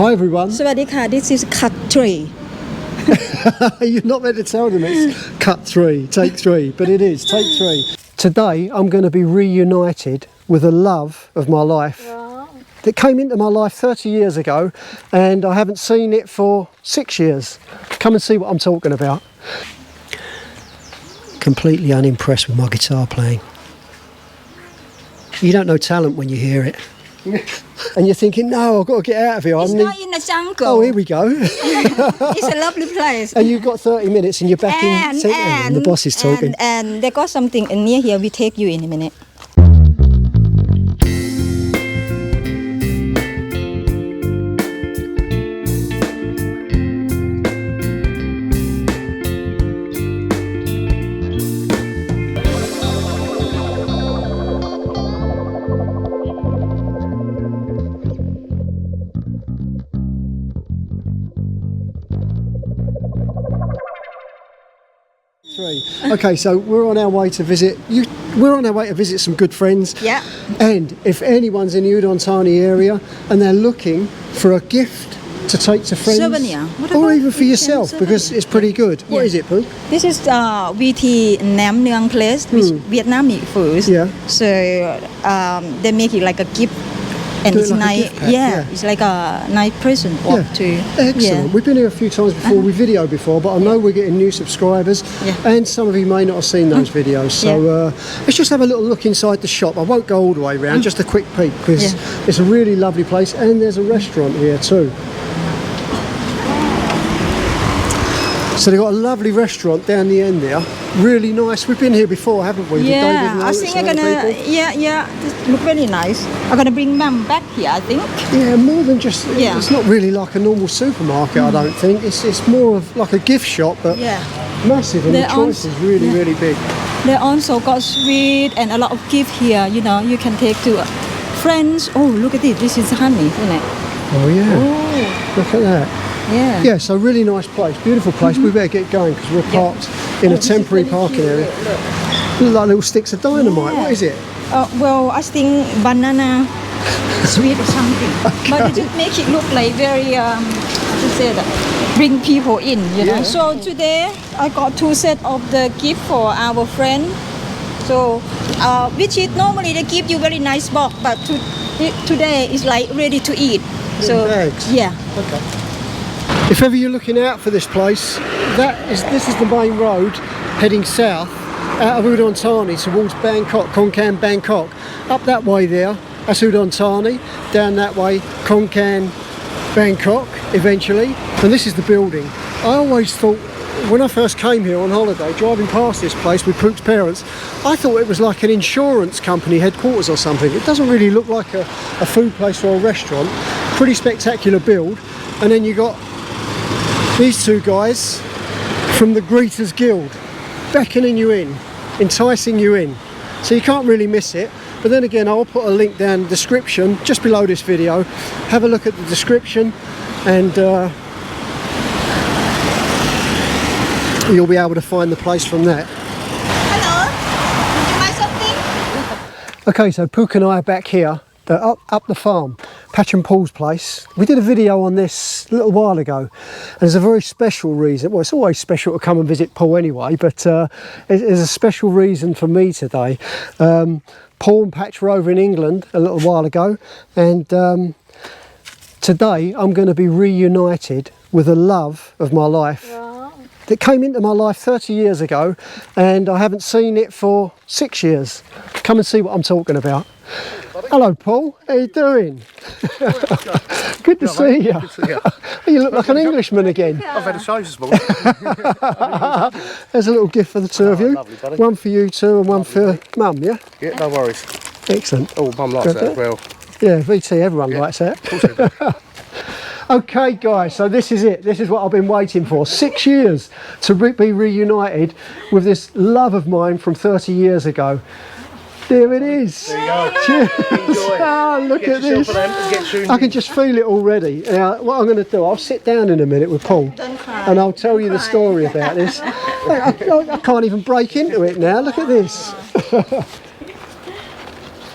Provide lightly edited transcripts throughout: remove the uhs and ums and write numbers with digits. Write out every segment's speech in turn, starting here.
Hi everyone. สวัสดีค่ะ This is cut 3. You're not meant to tell them it's cut 3, take 3, but it is take 3. Today I'm going to be reunited with a love of my life that came into my life 30 years ago, and I haven't seen it for 6 years. Come and see what I'm talking about. Completely unimpressed with my guitar playing. You don't know talent when you hear it. And you're thinking, no, I've got to get out of here. It's not in the jungle. Oh, here we go. It's a lovely place. And you've got 30 minutes and you're back in. The boss is talking. And they got something near here. We take you in a minute. Okay, so we're on our way to visit you. We're on our way to visit some good friends. Yeah. And if anyone's in the Udon Thani area and they're looking for a gift to take to friends, souvenir, or even for yourself, because it's pretty good. What is it, Pooh? This is VT Nam Nuang place, which Vietnamese food. Yeah. So they make it like a gift. And it's like nice, it's like a nice present to. Excellent. Yeah. We've been here a few times before. We videoed before, but I know we're getting new subscribers, and some of you may not have seen those videos. So let's just have a little look inside the shop. I won't go all the way around, just a quick peek, because it's a really lovely place, and there's a restaurant here too. So they've got a lovely restaurant down the end there. Really nice. We've been here before, haven't we? Yeah, I think I'm gonna. This look really nice. I'm gonna bring Mum back here, I think. Yeah, more than just. It's not really like a normal supermarket. I don't think it's more of like a gift shop, but massive, and the choice is really really big. They also got sweet and a lot of gift here. You know, you can take to friends. Oh, look at this. This is honey, isn't it? Oh yeah. Look at that. Yeah, so really nice place, beautiful place. We better get going because we're parked in a temporary parking area. Look like little sticks of dynamite. What is it? Well, I think banana sweet or something. But they just make it look like very, how to say that, bring people in, you know. So today I got 2 sets of the gift for our friend. So, which is normally they give you very nice box, but today is like ready to eat. So, yeah. Okay. If ever you're looking out for this place, this is the main road heading south out of Udon Thani towards Bangkok, Khon Kaen, Bangkok. Up that way there, that's Udon Thani. Down that way, Khon Kaen, Bangkok, eventually. And this is the building. I always thought, when I first came here on holiday, driving past this place with Pook's parents, I thought it was like an insurance company headquarters or something. It doesn't really look like a food place or a restaurant. Pretty spectacular build. And then you got these 2 guys from the Greeters Guild beckoning you in, enticing you in. So you can't really miss it. But then again, I'll put a link down in the description just below this video. Have a look at the description and you'll be able to find the place from that. Hello, would you buy something? Okay, so Pook and I are back here, up the farm, Patch and Paul's place. We did a video on this a little while ago, and there's a very special reason. Well, it's always special to come and visit Paul anyway, but there's a special reason for me today. Paul and Patch were over in England a little while ago, and today I'm going to be reunited with a love of my life that came into my life 30 years ago, and I haven't seen it for 6 years. Come and see what I'm talking about. Hello, Paul. How you doing? Good to see you. Good to see you. You look like an Englishman again. I've had a shave this morning. There's a little gift for the 2 of you. Lovely, buddy. One for you 2 and one for Mum, yeah? Yeah, no worries. Excellent. Oh, Mum likes that as well. Yeah, VT, everyone likes that. Of course they do. Okay guys, so this is it. This is what I've been waiting for. 6 years to be reunited with this love of mine from 30 years ago. There it is. There you go. Cheers. Oh, look at this. I can just feel it already. Now, what I'm going to do, I'll sit down in a minute with Paul and I'll tell you the story about this. I can't even break into it now. Look at this.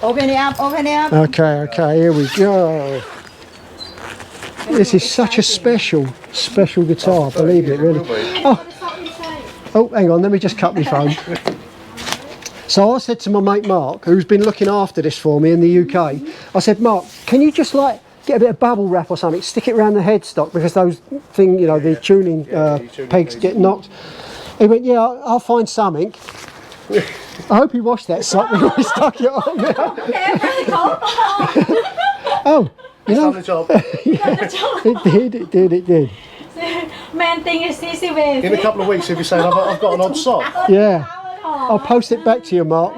Open it up, open it up. Okay, here we go. This is such a special guitar, believe it, really. Oh, hang on, let me just cut my phone. So I said to my mate Mark, who's been looking after this for me in the UK, I said, Mark, can you just like get a bit of bubble wrap or something, stick it around the headstock, because those thing, you know, the tuning pegs get knocked. He went, yeah, I'll find something. I hope he washed that sock before he stuck it on there. Oh, you know, it did. Man thing is easy way. In a couple of weeks, if you say I've got an odd sock. Yeah, I'll post it back to you, Mark.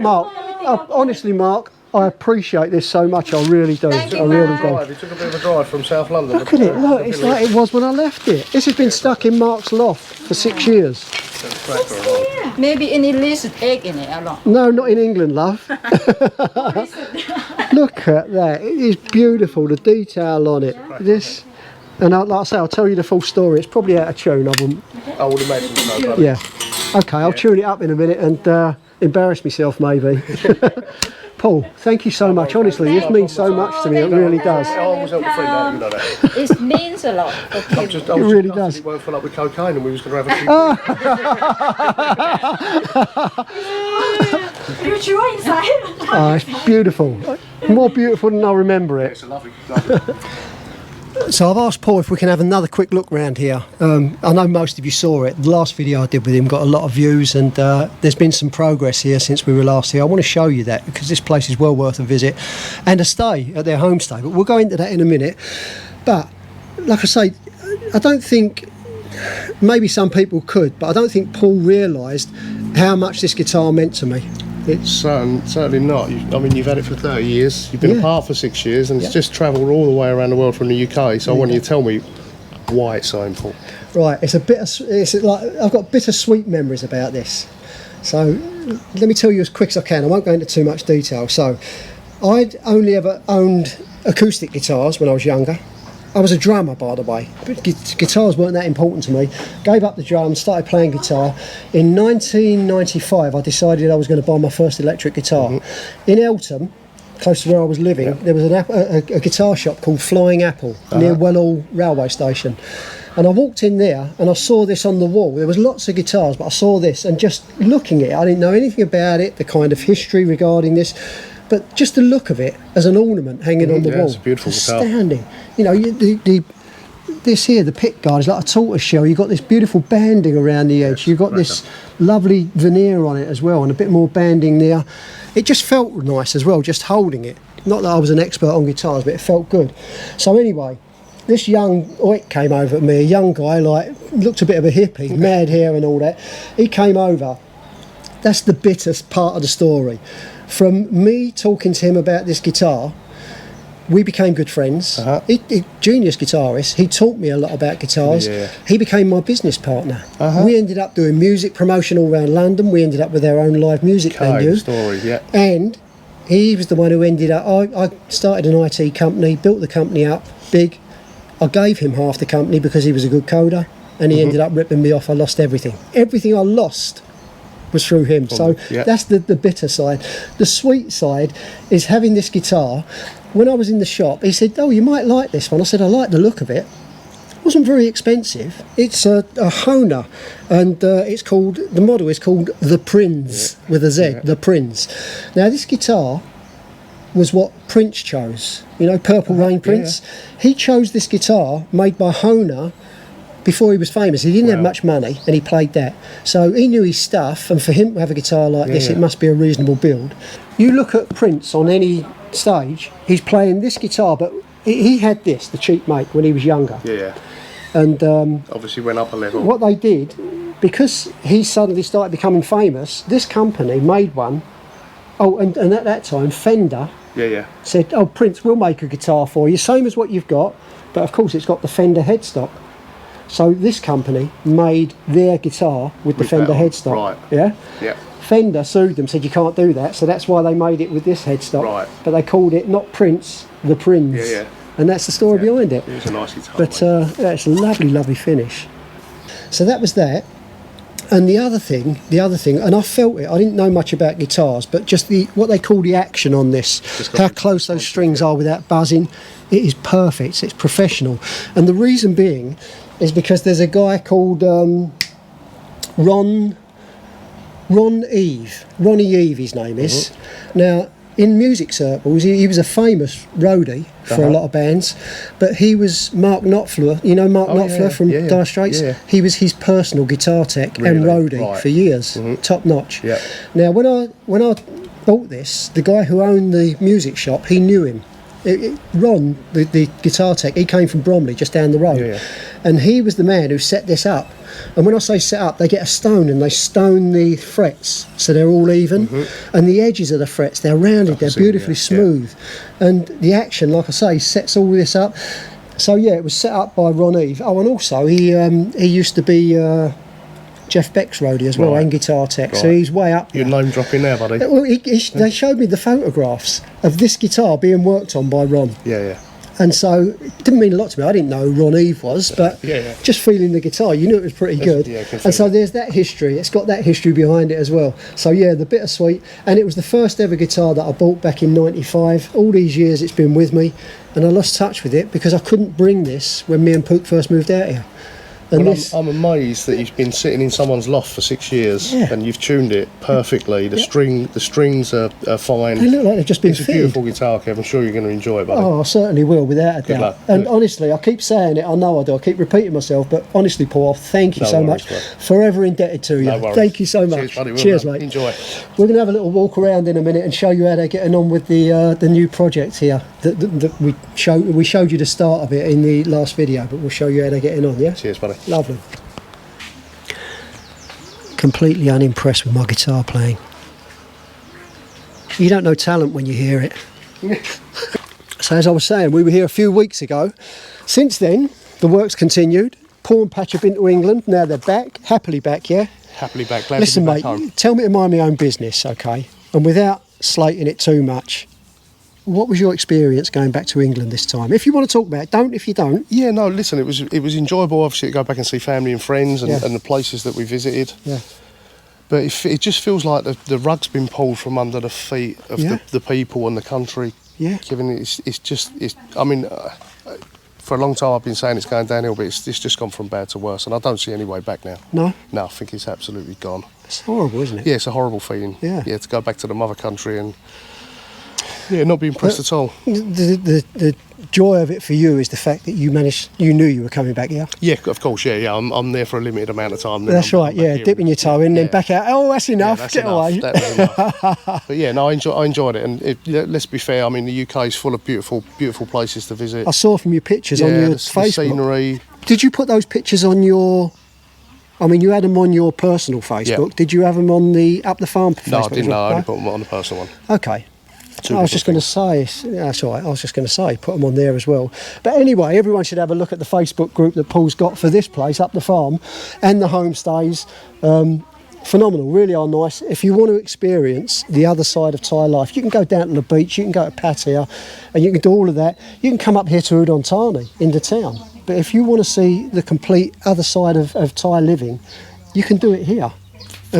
Honestly, Mark, I appreciate this so much. I really do. I really do. He took a bit of a drive from South London. Look at it. Look, it's like it was when I left it. This has been stuck in Mark's loft for 6 years. Maybe in English egg in it a lot. No, not in England, love. Look at that. It is beautiful. The detail on it. This. And like I say, I'll tell you the full story. It's probably out of tune. I would imagine so. Yeah. Okay, I'll tune it up in a minute and embarrass myself maybe. Paul, thank you so much. Honestly, this means so much to me. It really does. I always help a friend out, you know that. It means a lot. It really does. It won't fill up with cocaine and we was going to have a few. You sure inside? Oh, it's beautiful. More beautiful than I remember it. It's a lovely. So I've asked Paul if we can have another quick look round here. I know most of you saw it. The last video I did with him got a lot of views, and there's been some progress here since we were last here. I want to show you that because this place is well worth a visit and a stay at their homestay. But we'll go into that in a minute. But like I say, I don't think, maybe some people could, but I don't think Paul realised how much this guitar meant to me. It's certainly not. I mean, you've had it for 30 years. You've been apart for 6 years, and it's just travelled all the way around the world from the UK. So I want you to tell me why it's so important. Right, it's like I've got bittersweet memories about this. So let me tell you as quick as I can. I won't go into too much detail. So I'd only ever owned acoustic guitars when I was younger. I was a drummer, by the way, but guitars weren't that important to me. Gave up the drums, started playing guitar. In 1995, I decided I was going to buy my first electric guitar. In Eltham, close to where I was living, there was a guitar shop called Flying Apple near Wellall railway station. And I walked in there and I saw this on the wall. There was lots of guitars, but I saw this, and just looking at it, I didn't know anything about it, the kind of history regarding this. But just the look of it as an ornament hanging on the wall, it's a beautiful guitar. astounding. You know, this here, the pick guard is like a tortoise shell. You've got this beautiful banding around the edge. You've got this lovely veneer on it as well, and a bit more banding there. It just felt nice as well, just holding it. Not that I was an expert on guitars, but it felt good. So anyway, this young oik came over to me, a young guy, like, looked a bit of a hippie, mad hair and all that. He came over. That's the bittest part of the story. From me talking to him about this guitar, we became good friends. Genius guitarist. He taught me a lot about guitars. He became my business partner. We ended up doing music promotion all around London. We ended up with our own live music venue. And he was the one who ended up, I started an IT company, built the company up big. I gave him half the company because he was a good coder, and he ended up ripping me off. I lost everything. Everything I lost was through him. So that's the bitter side. The sweet side is having this guitar. When I was in the shop, he said, oh, you might like this one. I said, I like the look of it. It wasn't very expensive. It's a Hohner, and the model is called the Prince with a Z, the Prince. Now this guitar was what Prince chose, you know, Purple Rain Prince. He chose this guitar made by Hohner before he was famous. He didn't have much money, and he played that. So he knew his stuff, and for him to have a guitar like this, it must be a reasonable build. You look at Prince on any stage, he's playing this guitar, but he had this, the cheap make, when he was younger. And obviously went up a level. What they did, because he suddenly started becoming famous, this company made one. Oh, and at that time, Fender said, oh, Prince, we'll make a guitar for you, same as what you've got, but of course it's got the Fender headstock. So this company made their guitar with the Fender headstock. Fender sued them, said you can't do that, so that's why they made it with this headstock. But they called it not Prince, the Prince. And that's the story behind it. It was a nice guitar. But it's a lovely, lovely finish. So that was that. And the other thing, and I felt it. I didn't know much about guitars, but just what they call the action on this, how close those strings are without buzzing, it is perfect. It's professional. And the reason being is because there's a guy called Ronnie Eve, his name is. Now, in music circles, he was a famous roadie for a lot of bands, but he was Mark Knopfler. You know Mark Knopfler from Dire Straits? Yeah. He was his personal guitar tech and roadie for years, top notch. Yeah. Now, when I bought this, the guy who owned the music shop, he knew him. Ron, the guitar tech, he came from Bromley, just down the road, and he was the man who set this up. And when I say set up, they get a stone and they stone the frets so they're all even, and the edges of the frets, they're rounded, they're beautifully smooth, and the action, like I say, sets all this up. So yeah, it was set up by Ron Eve. Oh, and also he used to be Jeff Beck's roadie as well, and guitar tech, so he's way up there. You're name dropping there, buddy. Well, they showed me the photographs of this guitar being worked on by Ron. Yeah. And so it didn't mean a lot to me. I didn't know who Ron Eve was, but just feeling the guitar, you knew it was pretty good. And so there's that history. It's got that history behind it as well. So yeah, the bittersweet. And it was the first ever guitar that I bought back in '95. All these years it's been with me, and I lost touch with it because I couldn't bring this when me and Pook first moved out here. And well, I'm amazed that you've been sitting in someone's loft for 6 years and you've tuned it perfectly. The strings are fine. They look like they've just been It's fitted. a beautiful guitar, Kev. I'm sure you're going to enjoy it, buddy. Oh, I certainly will, without a doubt. luck. And honestly, I keep saying it. I know I do. I keep repeating myself, but honestly, Paul, thank you so much. Forever indebted to you. No worries. Thank you so much. Cheers, buddy. Cheers, mate. Enjoy. We're going to have a little walk around in a minute and show you how they're getting on with the new project here. That we showed you the start of it in the last video, but we'll show you how they're getting on. Yeah. Cheers, buddy. Lovely. Completely unimpressed with my guitar playing. You don't know talent when you hear it. So as I was saying, we were here a few weeks ago. Since then, the work's continued. Paul and Patch have been to England. Now they're back, happily back, yeah? Happily back. Glad Listen, to be mate, back home. tell me to mind my own business, okay? And without slating it too much, what was your experience going back to England this time? If you want to talk about it, don't if you don't. Yeah, no, listen, it was enjoyable, obviously, to go back and see family and friends and the places that we visited. Yeah. But it just feels like the rug's been pulled from under the feet of the people and the country. Yeah. Given I mean, for a long time I've been saying it's going downhill, but it's just gone from bad to worse, and I don't see any way back now. No? No, I think it's absolutely gone. It's horrible, isn't it? Yeah, it's a horrible feeling. Yeah. Yeah, to go back to the mother country and not be impressed at all. The joy of it for you is the fact that you knew you were coming back here. Yeah, of course, yeah. I'm there for a limited amount of time. That's right, yeah. Dipping your toe in, then back out. Oh, that's enough. That's Get enough. away. That was enough. But yeah, no, I enjoyed it. And let's be fair, I mean, the UK is full of beautiful places to visit. I saw from your pictures on your Facebook. The scenery. Did you put those pictures on your... I mean, you had them on your personal Facebook. Yeah. Did you have them on the Up the Farm Facebook? No, I didn't. I only put them on the personal one. Okay. I was just going to say, that's all right, I was just going to say, put them on there as well. But anyway, everyone should have a look at the Facebook group that Paul's got for this place, Up the Farm, and the homestays. Phenomenal, really are nice. If you want to experience the other side of Thai life, you can go down to the beach, you can go to Pattaya, and you can do all of that. You can come up here to Udon, Thani, into town. But if you want to see the complete other side of Thai living, you can do it here.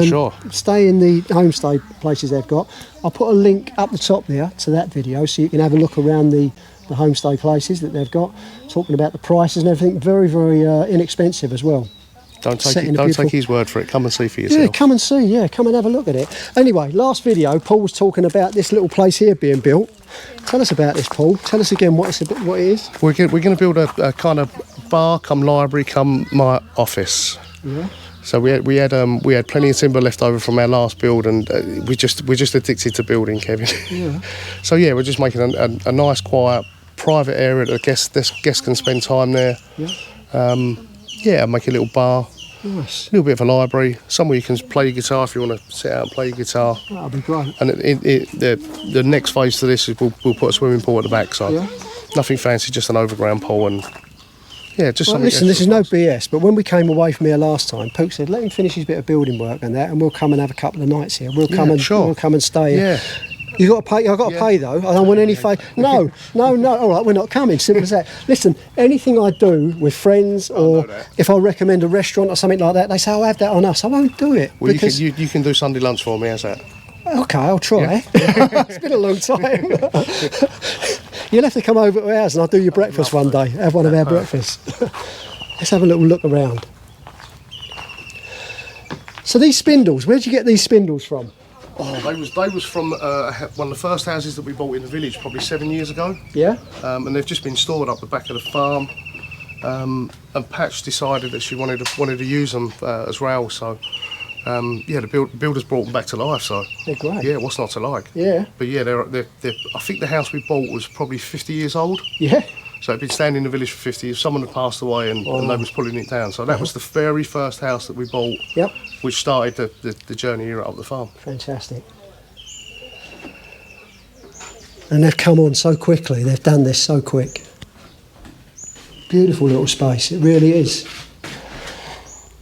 Sure. Stay in the homestay places they've got. I'll put a link up the top there to that video so you can have a look around the homestay places that they've got, talking about the prices and everything. Very, very inexpensive as well. Don't take his word for it. Come and see for yourself. Yeah, come and see. Yeah, come and have a look at it. Anyway, last video, Paul was talking about this little place here being built. Tell us about this, Paul. Tell us again what it is. We're going to build a kind of bar, come library, come my office. Yeah. So we had plenty of timber left over from our last build, and we're just addicted to building, Kevin. Yeah. So yeah, we're just making a nice, quiet, private area that guests can spend time there. Yeah. Make a little bar. Nice. A little bit of a library, somewhere you can play your guitar if you want to sit out and play your guitar. That'll be great. And the next phase to this is we'll put a swimming pool at the back, so nothing fancy, just an overground pool and. Yeah, just something. Listen, this is no BS, but when we came away from here last time, Pook said, let him finish his bit of building work and that, and we'll come and have a couple of nights here. We'll come and stay here. Yeah. You got to pay. I've got to pay though. I don't want any favour. No. All right, we're not coming. Simple as that. Listen, anything I do with friends, or if I recommend a restaurant or something like that, they say, "I'll have that on us." I won't do it. Well, you can do Sunday lunch for me. How's that? Okay, I'll try. It's been a long time. You'll have to come over to ours and I'll do your breakfast one day. Have one of our breakfasts. Let's have a little look around. So these spindles, where'd you get these spindles from? Oh, they was from one of the first houses that we bought in the village probably 7 years ago. Yeah? And they've just been stored up the back of the farm. And Patch decided that she wanted to use them as rails, so the builders brought them back to life. So they're great. Yeah, what's not to like? Yeah. But yeah, they're I think the house we bought was probably 50 years old. Yeah. So it'd been standing in the village for 50 years. Someone had passed away and they was pulling it down. So that was the very first house that we bought. Yep. Which started the journey here up the farm. Fantastic. And they've come on so quickly. They've done this so quick. Beautiful little space. It really is.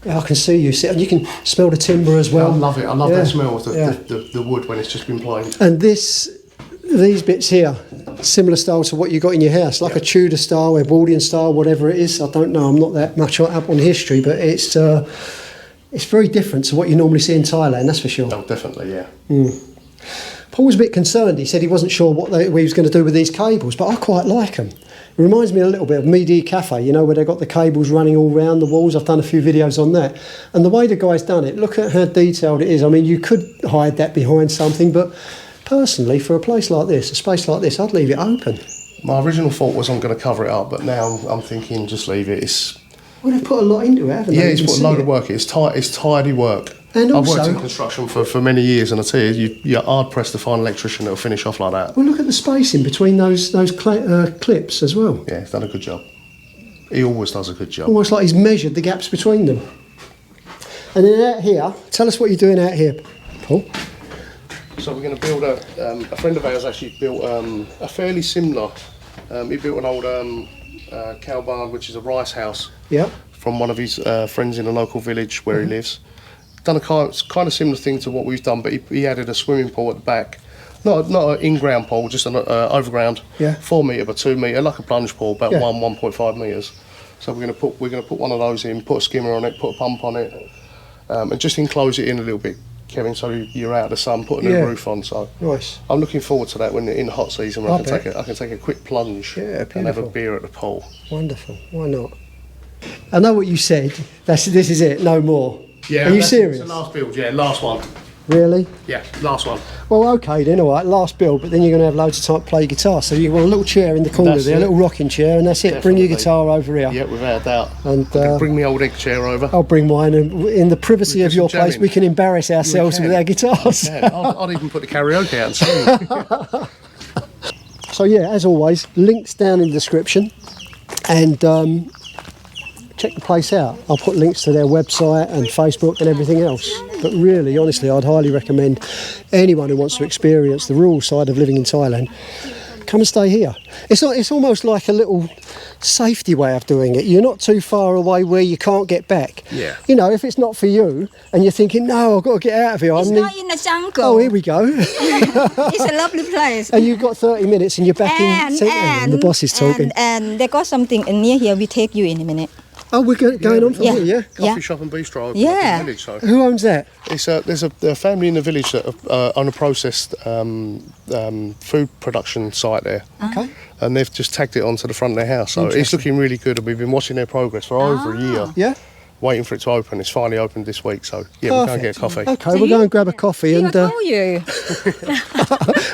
I can see you sit, and you can smell the timber as well. I love it. I love that smell of the wood when it's just been planed. And these bits here, similar style to what you got in your house, like a Tudor style, Edwardian style, whatever it is. I don't know. I'm not that much up on history, but it's very different to what you normally see in Thailand. That's for sure. Oh, definitely, yeah. Paul was a bit concerned. He said he wasn't sure what he was going to do with these cables, but I quite like them. It reminds me a little bit of Midi Cafe, you know, where they've got the cables running all round the walls. I've done a few videos on that. And the way the guy's done it, look at how detailed it is. I mean, you could hide that behind something, but personally, for a place like this, a space like this, I'd leave it open. My original thought was I'm going to cover it up, but now I'm thinking just leave it. Well, they've put a lot into it, haven't they? Yeah, he's put a load of work. It's tidy work. And also, I've worked in construction for many years, and I tell you, you're hard pressed to find an electrician that'll finish off like that. Well, look at the spacing between those clips as well. Yeah, he's done a good job. He always does a good job. Almost like he's measured the gaps between them. And then out here, tell us what you're doing out here, Paul. So we're going to build a friend of ours actually built a fairly similar. He built an old cow barn, which is a rice house. Yeah. From one of his friends in a local village where he lives. Done a kind of similar thing to what we've done, but he added a swimming pool at the back. Not an in-ground pool, just an overground. Yeah. 4 metre by 2 metre, like a plunge pool, about 1.5 metres. So we're gonna put one of those in, put a skimmer on it, put a pump on it, and just enclose it in a little bit, Kevin, so you're out of the sun, put a new roof on. So nice. I'm looking forward to that when in the hot season where I can take a quick plunge and have a beer at the pool. Wonderful. Why not? I know what you said. This is it. No more. Yeah. Are you serious? It's the last build. Yeah, last one. Really? Yeah, last one. Well, okay then. All right, last build. But then you're going to have loads of time to play guitar. So you want a little chair in the corner there, a little rocking chair, and that's it. Definitely. Bring your guitar over here. Yeah, without a doubt. And bring my old egg chair over. I'll bring mine, and in the privacy of your place, we can embarrass ourselves with our guitars. I'll even put the karaoke out and sing. So yeah, as always, links down in the description, and check the place out. I'll put links to their website and Facebook and everything else. But really, honestly, I'd highly recommend anyone who wants to experience the rural side of living in Thailand, come and stay here. It's almost like a little safety way of doing it. You're not too far away where you can't get back. Yeah. You know, if it's not for you and you're thinking, no, I've got to get out of here. It's not in the jungle. Oh, here we go. It's a lovely place. And you've got 30 minutes and you're back in. And the boss is talking. And they got something near here. We take you in a minute. Oh, we're going on from here, yeah? Coffee shop and bistro in the village. So. Who owns that? There's a family in the village that own a processed food production site there. Okay. And they've just tagged it onto the front of their house. So it's looking really good, and we've been watching their progress for over a year. Yeah. Waiting for it to open. It's finally opened this week, so yeah, we'll go and get a coffee. Okay, we'll go and grab a coffee and I told you.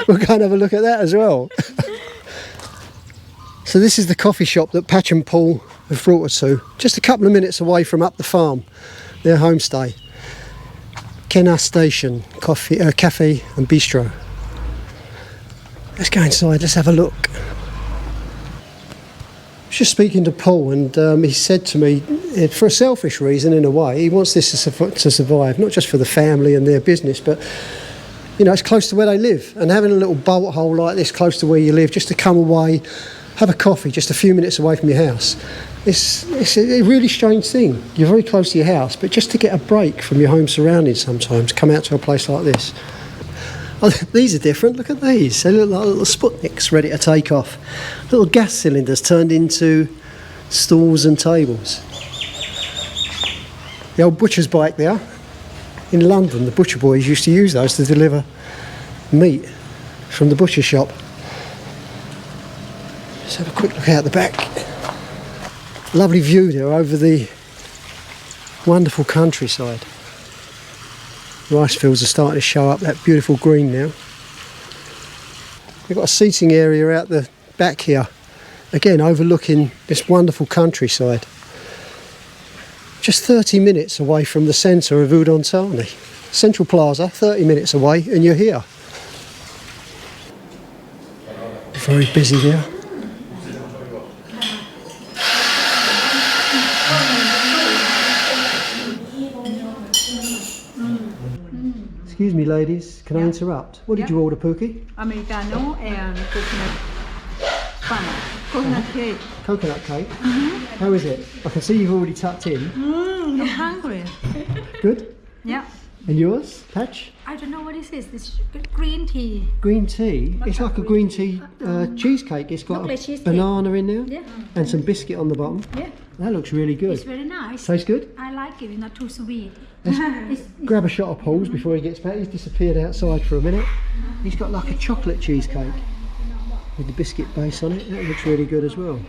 We'll go and have a look at that as well. So this is the coffee shop that Patch and Paul have brought us to, just a couple of minutes away from up the farm, their homestay. Kena Station, cafe and bistro. Let's go inside, let's have a look. I was just speaking to Paul, and he said to me, for a selfish reason in a way, he wants this to survive, not just for the family and their business, but you know, it's close to where they live, and having a little bolt hole like this close to where you live, just to come away, have a coffee just a few minutes away from your house. It's a really strange thing. You're very close to your house, but just to get a break from your home surroundings sometimes, come out to a place like this. Oh, these are different. Look at these. They look like little Sputniks ready to take off. Little gas cylinders turned into stools and tables. The old butcher's bike there. In London, the butcher boys used to use those to deliver meat from the butcher shop. Let's have a quick look out the back. Lovely view there over the wonderful countryside. Rice fields are starting to show up that beautiful green now. We've got a seating area out the back here, again overlooking this wonderful countryside. Just 30 minutes away from the centre of Udon Thani. Central Plaza, 30 minutes away and you're here. Very busy there. Excuse me ladies, can I interrupt? What did you order, Pookie? Americano and coconut bun. Coconut cake. Coconut cake? How is it? I can see you've already tucked in. I'm hungry. Good? Yeah. And yours, Patch? I don't know what this is. This green tea. Green tea? It's like a green tea cheesecake. It's got Chocolate a cheesecake. banana in there Yeah. and some biscuit on the bottom. Yeah. That looks really good. It's very nice. Tastes good? I like it. It's not too sweet. Let's grab a shot of Paul's before he gets back. He's disappeared outside for a minute. He's got like a chocolate cheesecake with the biscuit base on it. That looks really good as well.